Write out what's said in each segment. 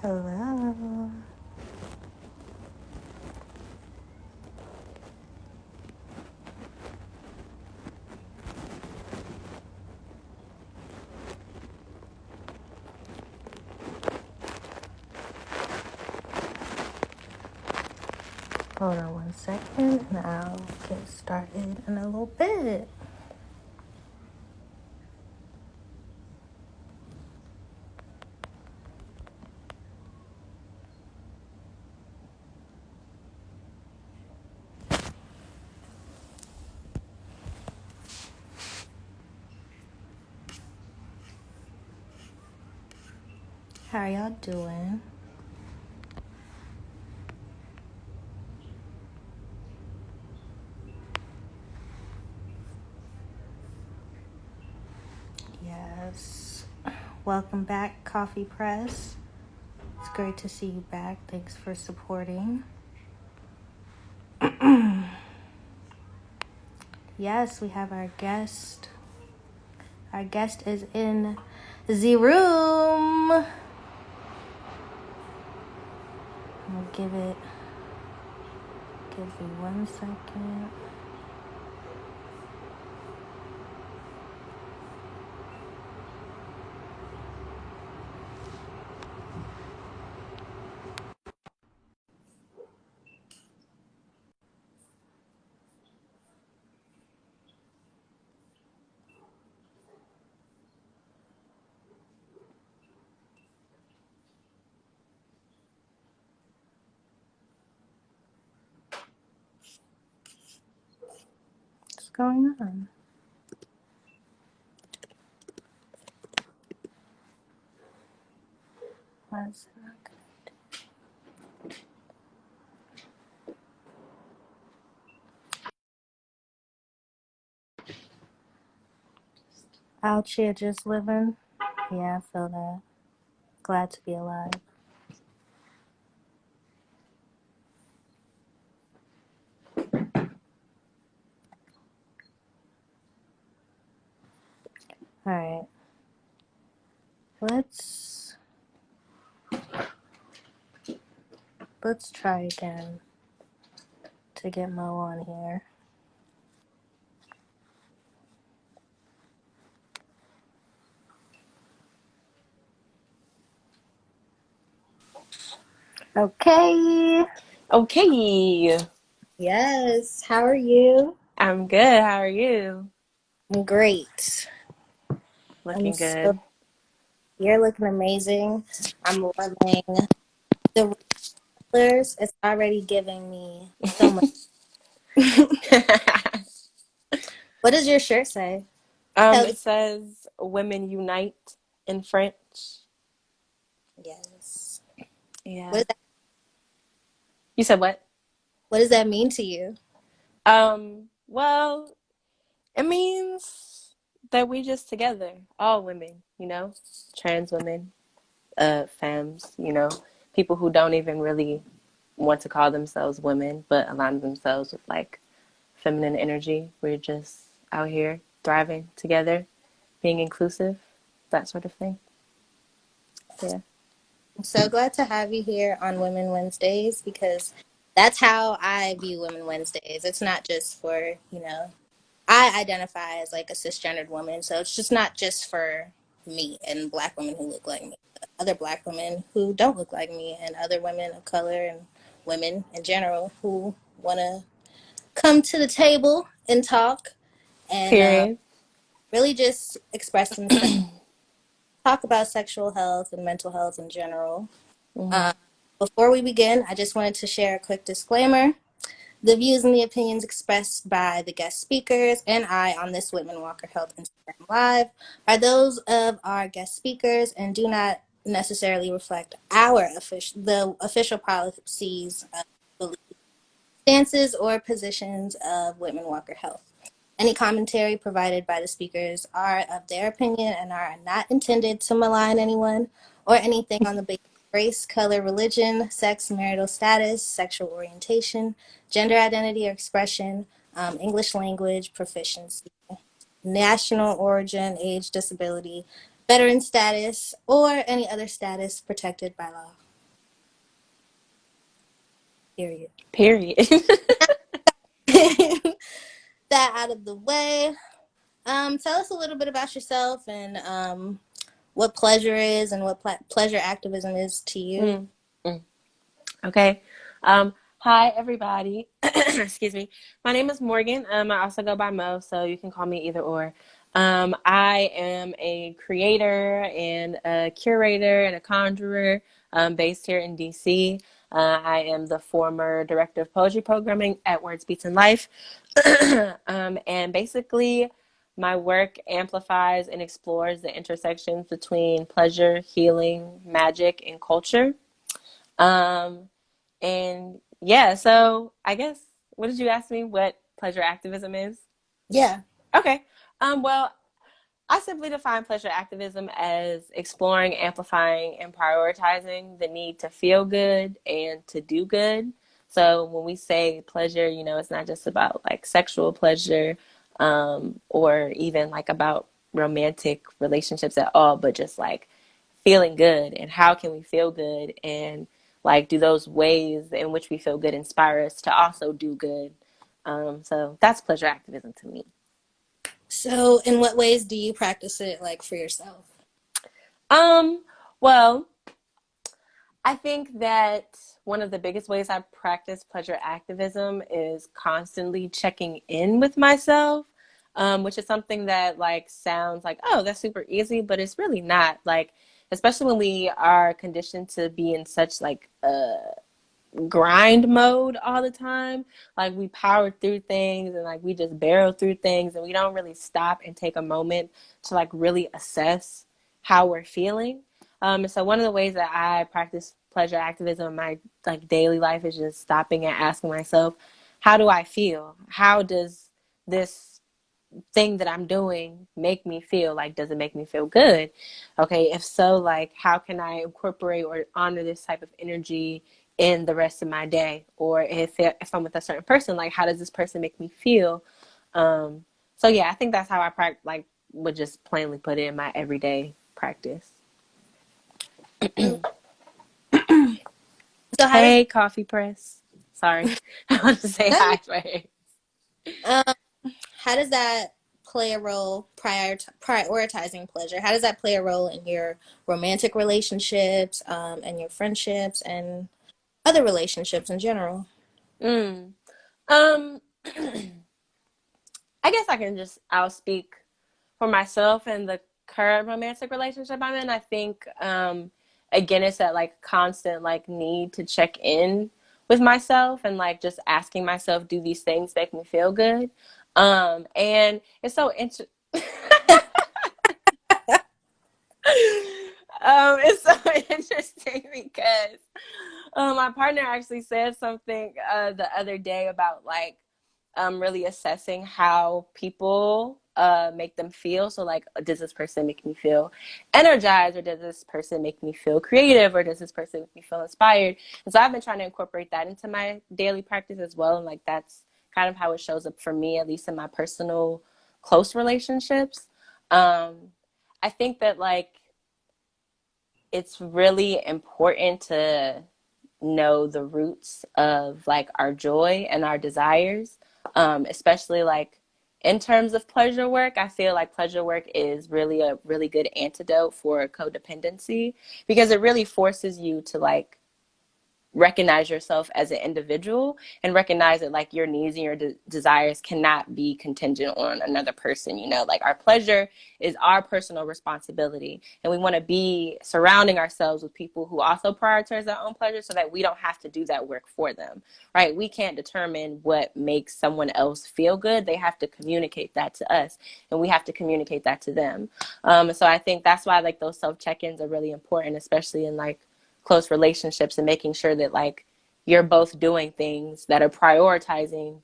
Hello. Hold on 1 second and I'll get started in a little bit. How are y'all doing? Yes. Welcome back, Coffee Press. It's great to see you back. Thanks for supporting. Yes, we have our guest. Our guest is in the room. I'm gonna give me 1 second. What's going on? Why is it not connected? Out here just living. Yeah, I feel that. Glad to be alive. All right. Let's try again to get Mo on here. Okay. Okay. Yes. How are you? I'm good. How are you? I'm great. Looking good. You're looking amazing. I'm loving the colors. It's already giving me so much. What does your shirt say? It says Women Unite in French. Yes. Yeah. You said what? What does that mean to you? Well, it means that we just together, all women, trans women, femmes, people who don't even really want to call themselves women, but align themselves with like feminine energy. We're just out here thriving together, being inclusive, that sort of thing. Yeah. I'm so glad to have you here on Women Wednesdays because that's how I view Women Wednesdays. It's not just for, I identify as like a cisgendered woman, so it's just not just for me and Black women who look like me. Other Black women who don't look like me, and other women of color and women in general who want to come to the table and talk and Period. really just express themselves, talk about sexual health and mental health in general. Mm-hmm. Before we begin, I just wanted to share a quick disclaimer. The views and the opinions expressed by the guest speakers and I on this Whitman-Walker Health Instagram Live are those of our guest speakers and do not necessarily reflect the official policies, beliefs, stances, or positions of Whitman-Walker Health. Any commentary provided by the speakers are of their opinion and are not intended to malign anyone or anything on the basis of race, color, religion, sex, marital status, sexual orientation, gender identity or expression, English language proficiency, national origin, age, disability, veteran status, or any other status protected by law. Period. Period. That out of the way. Tell us a little bit about yourself and what pleasure is and what pleasure activism is to you. Mm, mm. Okay. Hi, everybody. Excuse me. My name is Morgan. I also go by Mo, so you can call me either or. I am a creator and a curator and a conjurer based here in DC. I am the former director of poetry programming at Words, Beats, and Life. And basically, my work amplifies and explores the intersections between pleasure, healing, magic, and culture. Um, and yeah, so I guess, what did you ask me? What pleasure activism is? Yeah. Okay. Well, I simply define pleasure activism as exploring, amplifying, and prioritizing the need to feel good and to do good. So when we say pleasure, it's not just about like sexual pleasure, or even like about romantic relationships at all, but just like feeling good and how can we feel good, and like do those ways in which we feel good inspire us to also do good. So that's pleasure activism to me. So, in what ways do you practice it, like for yourself? Well, I think that one of the biggest ways I practice pleasure activism is constantly checking in with myself, which is something that like sounds like, oh, that's super easy, but it's really not. Like, especially when we are conditioned to be in such like grind mode all the time. Like we power through things and like we just barrel through things, and we don't really stop and take a moment to like really assess how we're feeling. And so one of the ways that I practice pleasure activism in my like daily life is just stopping and asking myself, how do I feel? How does this thing that I'm doing make me feel? Like, does it make me feel good? Okay, if so, like, how can I incorporate or honor this type of energy in the rest of my day? Or if I'm with a certain person, like, how does this person make me feel? So yeah, I think that's how I practice, like, would just plainly put it in my everyday practice. So, how does Hey, coffee press. Sorry, I want to say that, hi right. um, how does that play a role prioritizing pleasure? How does that play a role in your romantic relationships, and your friendships and other relationships in general? Mm. Um, I guess I'll speak for myself and the current romantic relationship I'm in. I think, again, it's that like constant like need to check in with myself and like just asking myself, do these things make me feel good? And it's so interesting. It's so interesting because my partner actually said something the other day about like really assessing how people make them feel. So like, does this person make me feel energized, or does this person make me feel creative, or does this person make me feel inspired? And so I've been trying to incorporate that into my daily practice as well. And like that's kind of how it shows up for me, at least in my personal close relationships. Um, I think that like it's really important to know the roots of like our joy and our desires, especially like in terms of pleasure work. I feel like pleasure work is really a really good antidote for codependency, because it really forces you to like recognize yourself as an individual and recognize that like your needs and your desires cannot be contingent on another person. Like our pleasure is our personal responsibility, and we want to be surrounding ourselves with people who also prioritize their own pleasure so that we don't have to do that work for them, right? We can't determine what makes someone else feel good. They have to communicate that to us, and we have to communicate that to them. So I think that's why like those self check-ins are really important, especially in like close relationships, and making sure that like you're both doing things that are prioritizing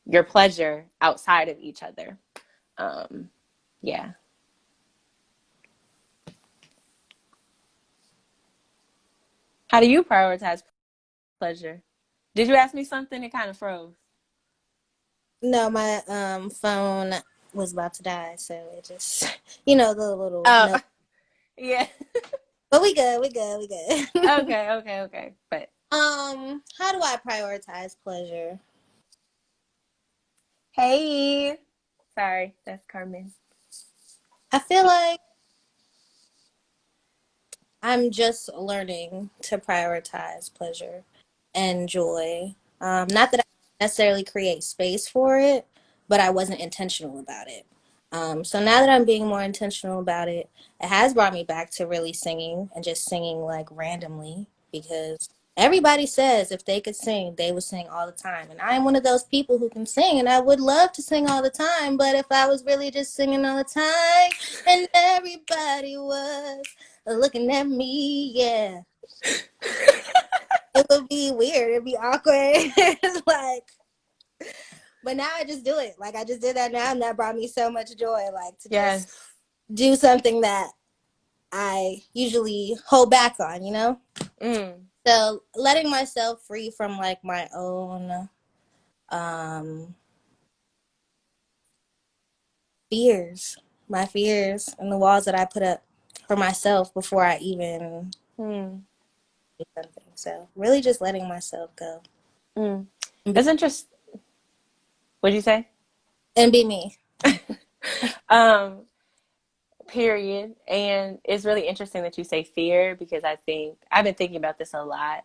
your pleasure outside of each other. Yeah. How do you prioritize pleasure? Did you ask me something? It kind of froze. No, my phone was about to die, so it just the little Oh, note. yeah. But we good, we good, we good. Okay. But How do I prioritize pleasure? Hey, sorry, that's Carmen. I feel like I'm just learning to prioritize pleasure and joy. Not that I necessarily create space for it, but I wasn't intentional about it. So now that I'm being more intentional about it, it has brought me back to really singing and just singing like randomly because everybody says if they could sing, they would sing all the time. And I'm one of those people who can sing and I would love to sing all the time, but if I was really just singing all the time and everybody was looking at me, yeah, it would be weird. It'd be awkward. It's like, but now I just do it. Like I just did that now, and that brought me so much joy. Like to just Yes. do something that I usually hold back on, you know? Mm. So letting myself free from like my own um fears, my fears and the walls that I put up for myself before I even Mm. do something. So really just letting myself go Mm. and be, It's interesting. What'd you say? and be me. um, Period. And it's really interesting that you say fear because I think I've been thinking about this a lot,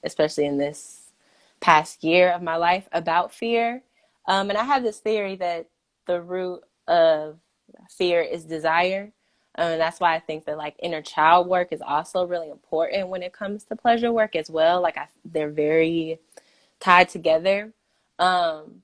especially in this past year of my life about fear. And I have this theory that the root of fear is desire. And that's why I think that like inner child work is also really important when it comes to pleasure work as well. They're very tied together. Um,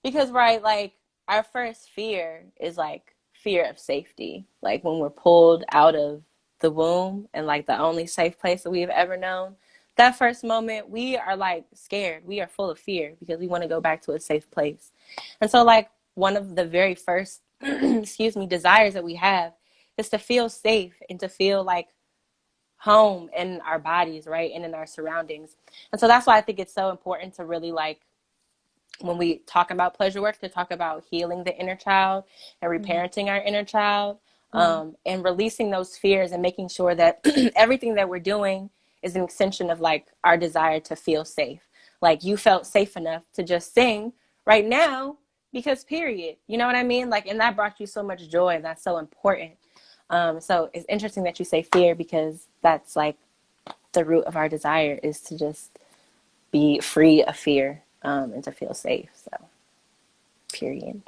because right, like our first fear is like fear of safety. Like when we're pulled out of the womb and like the only safe place that we've ever known, that first moment we are like scared. We are full of fear because we want to go back to a safe place. And so like one of the very first excuse me, desires that we have is to feel safe and to feel like home in our bodies, right? And in our surroundings. And so that's why I think it's so important to really like when we talk about pleasure work to talk about healing the inner child and Mm-hmm. reparenting our inner child, and releasing those fears and making sure that everything that we're doing is an extension of like our desire to feel safe. Like you felt safe enough to just sing right now because period. You know what I mean? Like, and that brought you so much joy. And that's so important. So it's interesting that you say fear because that's like the root of our desire is to just be free of fear, and to feel safe. So, period.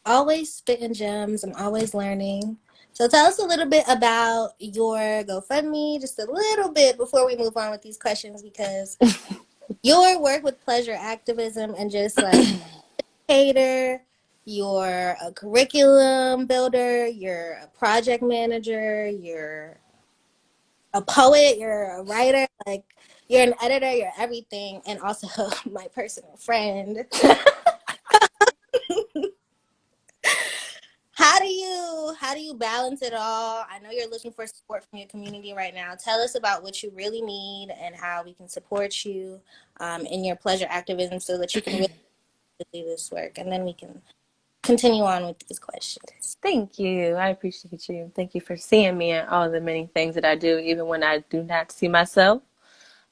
Always spitting gems. I'm always learning. So tell us a little bit about your GoFundMe, just a little bit before we move on with these questions, because your work with pleasure activism and just like cater, you're a curriculum builder, you're a project manager, you're a poet, you're a writer, like you're an editor, you're everything, and also my personal friend. How do you balance it all? I know you're looking for support from your community right now. Tell us about what you really need and how we can support you in your pleasure activism so that you can really do this work, and then we can continue on with these questions. Thank you. I appreciate you. Thank you for seeing me and all the many things that I do, even when I do not see myself.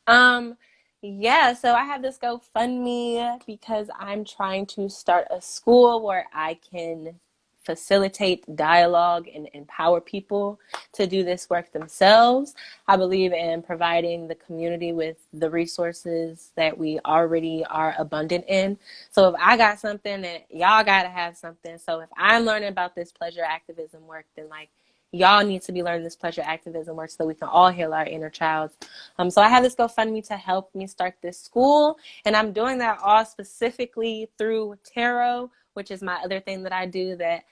Um, yeah, so I have this GoFundMe because I'm trying to start a school where I can facilitate dialogue and empower people to do this work themselves. I believe in providing the community with the resources that we already are abundant in. So if I got something, then y'all got to have something. So if I'm learning about this pleasure activism work, then like y'all need to be learning this pleasure activism work so we can all heal our inner child. So I have this GoFundMe to help me start this school, and I'm doing that all specifically through tarot, which is my other thing that I do that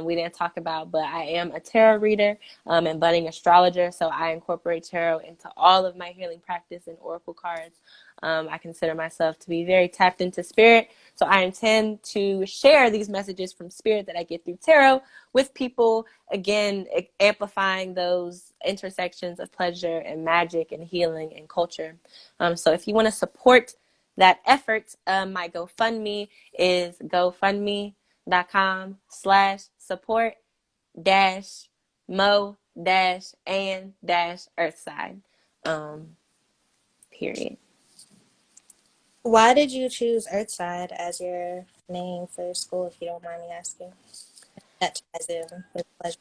we didn't talk about, but I am a tarot reader and budding astrologer, so I incorporate tarot into all of my healing practice and oracle cards. I consider myself to be very tapped into spirit, so I intend to share these messages from spirit that I get through tarot with people, again, amplifying those intersections of pleasure and magic and healing and culture. So if you want to support that effort, my GoFundMe is gofundme.com/support dash mo dash and dash earthside. Period. Why did you choose Earthside as your name for school, if you don't mind me asking? That ties in with pleasure.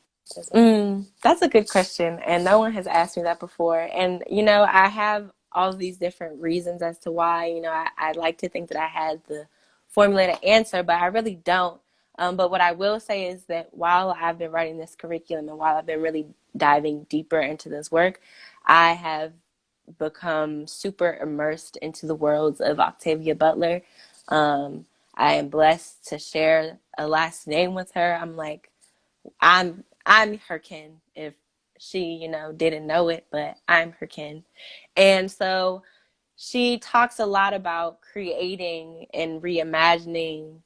That's a good question, and no one has asked me that before. And I have all of these different reasons as to why. I like to think that I had the formulated answer, but I really don't. But what I will say is that while I've been writing this curriculum and while I've been really diving deeper into this work, I have become super immersed into the worlds of Octavia Butler. I am blessed to share a last name with her. I'm her kin if she, didn't know it, but I'm her kin. And so she talks a lot about creating and reimagining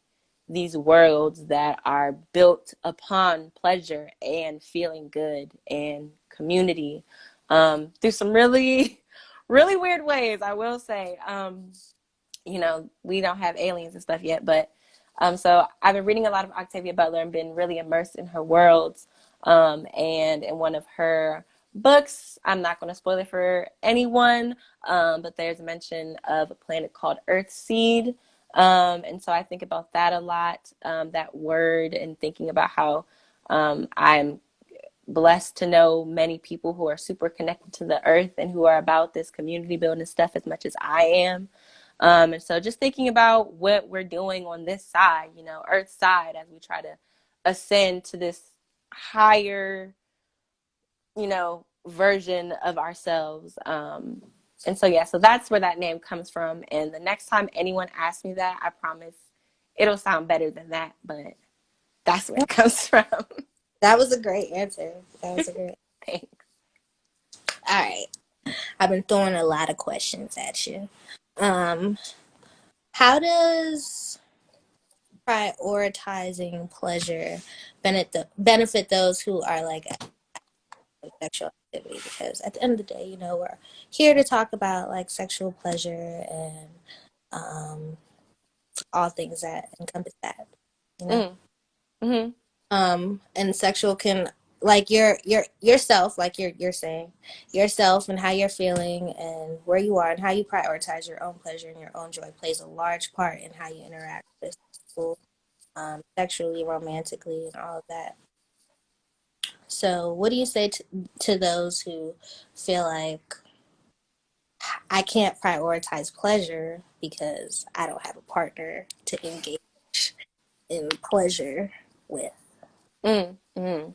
these worlds that are built upon pleasure and feeling good and community through some really, really weird ways, I will say. We don't have aliens and stuff yet, but so I've been reading a lot of Octavia Butler and been really immersed in her worlds. And in one of her books, I'm not going to spoil it for anyone, but there's a mention of a planet called Earthside. And so I think about that a lot, that word, and thinking about how I'm blessed to know many people who are super connected to the earth and who are about this community building stuff as much as I am. And so just thinking about what we're doing on this side, Earth side, as we try to ascend to this higher, version of ourselves. And so, yeah, so that's where that name comes from. And the next time anyone asks me that, I promise it'll sound better than that, but that's where it comes from. That was a great answer. That was a great. Thanks. All right. I've been throwing a lot of questions at you. How does prioritizing pleasure benefit those who are like sexual activity? Because at the end of the day, we're here to talk about like sexual pleasure and all things that encompass that. You know, Mm-hmm. and sexual can like yourself, like you're saying yourself and how you're feeling and where you are and how you prioritize your own pleasure and your own joy plays a large part in how you interact with people, sexually, romantically, and all of that. So, what do you say to those who feel like I can't prioritize pleasure because I don't have a partner to engage in pleasure with? Mm-hmm.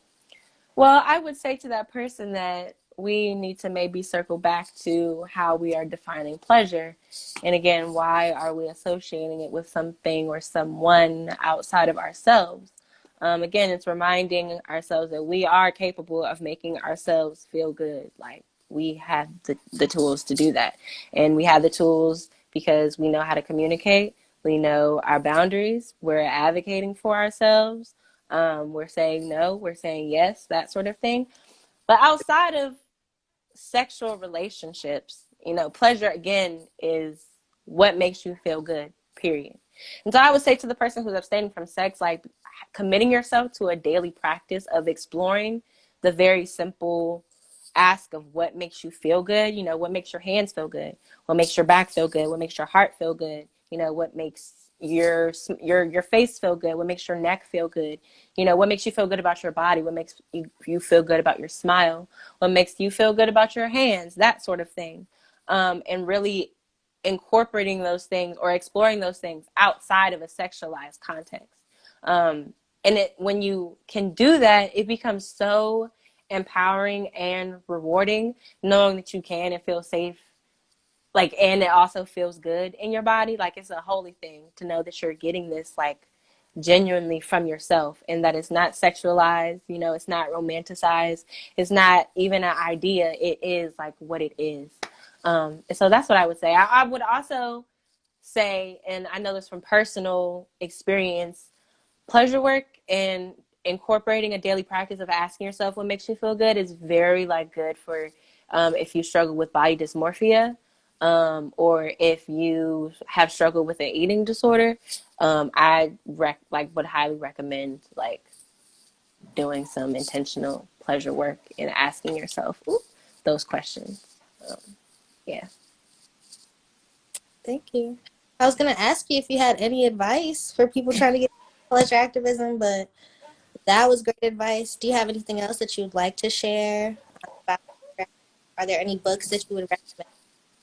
Well, I would say to that person that we need to maybe circle back to how we are defining pleasure. And again, why are we associating it with something or someone outside of ourselves? Again, it's reminding ourselves that we are capable of making ourselves feel good. Like we have the tools to do that. And we have the tools because we know how to communicate. We know our boundaries. We're advocating for ourselves. We're saying no, we're saying yes, that sort of thing. But outside of sexual relationships, pleasure again is what makes you feel good, period. And so I would say to the person who's abstaining from sex, like committing yourself to a daily practice of exploring the very simple ask of what makes you feel good, what makes your hands feel good, what makes your back feel good, what makes your heart feel good, what makes your face feel good, what makes your neck feel good, what makes you feel good about your body, what makes you feel good about your smile, what makes you feel good about your hands, that sort of thing. And really incorporating those things or exploring those things outside of a sexualized context. And when you can do that, it becomes so empowering and rewarding, knowing that you can and feel safe, like, and it also feels good in your body. Like it's a holy thing to know that you're getting this like genuinely from yourself and that it's not sexualized, it's not romanticized, it's not even an idea, it is like what it is. And so that's what I would say. I would also say, and I know this from personal experience, pleasure work and incorporating a daily practice of asking yourself what makes you feel good is very like good for if you struggle with body dysmorphia, or if you have struggled with an eating disorder. I would highly recommend like doing some intentional pleasure work and asking yourself those questions. Yeah. Thank you. I was gonna ask you if you had any advice for people trying to get pleasure activism, but that was great advice. Do you have anything else that you would like to share about? Are there any books that you would recommend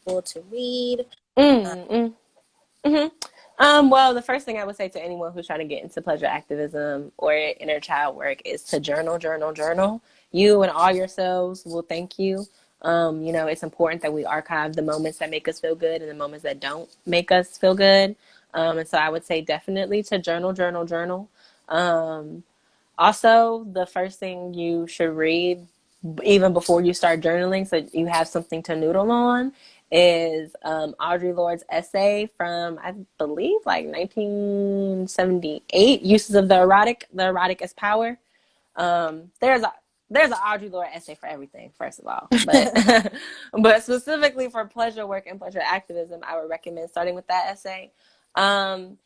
people to read? Mm-hmm. Mm-hmm. Well, the first thing I would say to anyone who's trying to get into pleasure activism or inner child work is to journal, journal, journal. You and all yourselves will thank you. It's important that we archive the moments that make us feel good and the moments that don't make us feel good. And so I would say definitely to journal, journal, journal. Also, the first thing you should read, even before you start journaling, so you have something to noodle on, is Audre Lorde's essay from, I believe, like 1978, Uses of the Erotic. The Erotic as Power. There's an Audre Lorde essay for everything, first of all, but but specifically for pleasure work and pleasure activism, I would recommend starting with that essay. And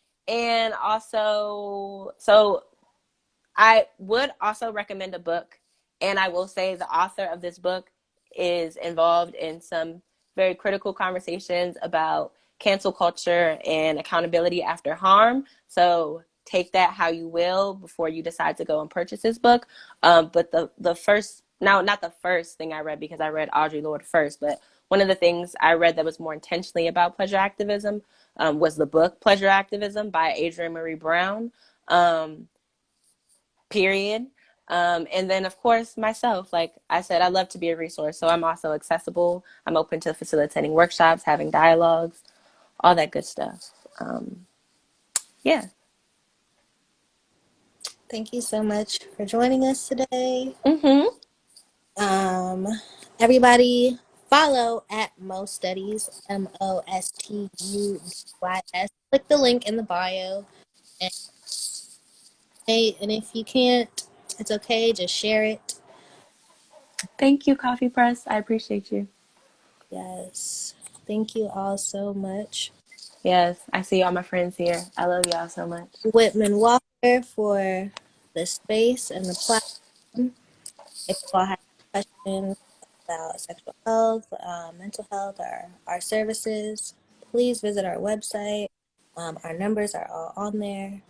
also, so I would also recommend a book, and I will say the author of this book is involved in some very critical conversations about cancel culture and accountability after harm. So take that how you will before you decide to go and purchase this book. But the first, now not the first thing I read, because I read Audre Lorde first, but one of the things I read that was more intentionally about pleasure activism was the book Pleasure Activism by Adrienne Marie Brown. Period. And then, of course, myself, like I said, I love to be a resource. So I'm also accessible. I'm open to facilitating workshops, having dialogues, all that good stuff. Yeah. Thank you so much for joining us today. Mm-hmm. Um, everybody follow at Mo Studies, MOSTUDYS. Click the link in the bio. And, and if you can't, it's okay. Just share it. Thank you, Coffee Press. I appreciate you. Yes. Thank you all so much. Yes, I see all my friends here. I love y'all so much. Whitman-Walker for the space and the platform. If you all have questions about sexual health, mental health, or our services, please visit our website. Our numbers are all on there.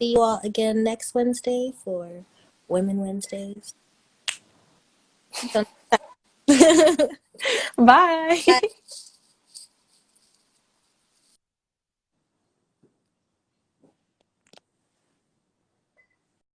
See you all again next Wednesday for Women Wednesdays. Bye. Bye.